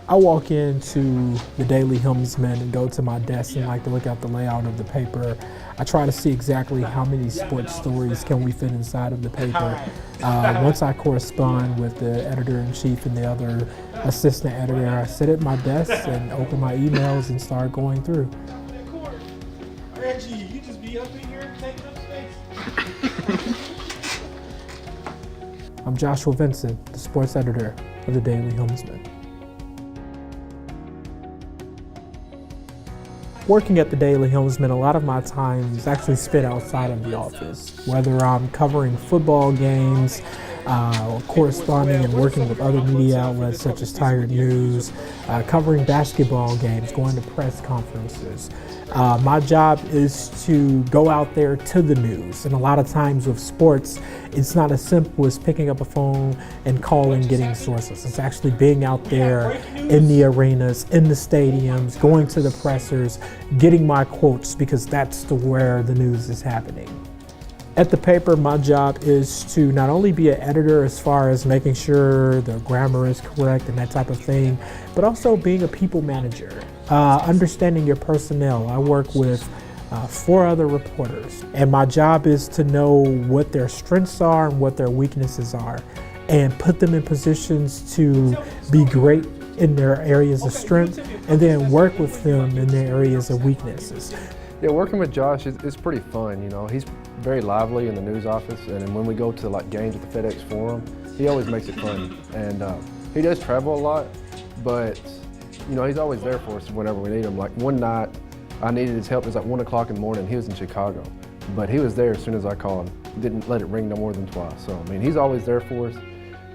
I walk into the Daily Helmsman and go to my desk and like to look at the layout of the paper. I try to see exactly how many sports stories can we fit inside of the paper. Once I correspond with the editor-in-chief and the other assistant editor, I sit at my desk and open my emails and start going through. Reggie, you just be up in here taking up space. I'm Joshua Vinson, the sports editor of the Daily Helmsman. Working at the Daily Helmsman, a lot of my time is actually spent outside of the office, whether I'm covering football games, or corresponding and working with other media outlets such as Tiger News, covering basketball games, going to press conferences. My job is to go out there to the news, and a lot of times with sports, it's not as simple as picking up a phone and calling, getting sources. It's actually being out there in the arenas, in the stadiums, going to the pressers, getting my quotes, because that's where the news is happening. At the paper, my job is to not only be an editor as far as making sure the grammar is correct and that type of thing, but also being a people manager, understanding your personnel. I work with 4 other reporters, and my job is to know what their strengths are and what their weaknesses are, and put them in positions to be great in their areas of strength, and then work with them in their areas of weaknesses. Yeah, working with Josh is pretty fun. You know, he's very lively in the news office, and when we go to like games at the FedEx Forum, he always makes it fun. And he does travel a lot, but you know, he's always there for us whenever we need him. Like one night, I needed his help. It was like 1 o'clock in the morning. He was in Chicago, but he was there as soon as I called him. Didn't let it ring no more than twice. So I mean, he's always there for us,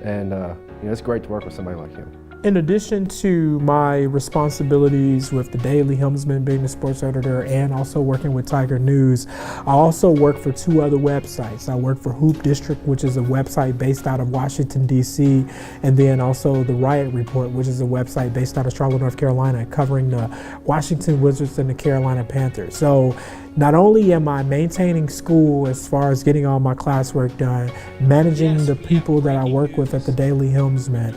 and you know, it's great to work with somebody like him. In addition to my responsibilities with the Daily Helmsman, being the sports editor, and also working with Tiger News, I also work for 2 other websites. I work for Hoop District, which is a website based out of Washington, D.C., and then also the Riot Report, which is a website based out of Charlotte, North Carolina, covering the Washington Wizards and the Carolina Panthers. So not only am I maintaining school as far as getting all my classwork done, managing the people that I work with at the Daily Helmsman,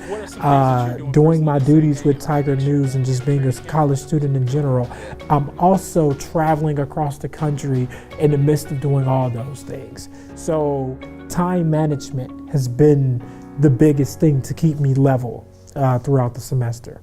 doing my duties with Tiger News, and just being a college student in general, I'm also traveling across the country in the midst of doing all those things. So time management has been the biggest thing to keep me level throughout the semester.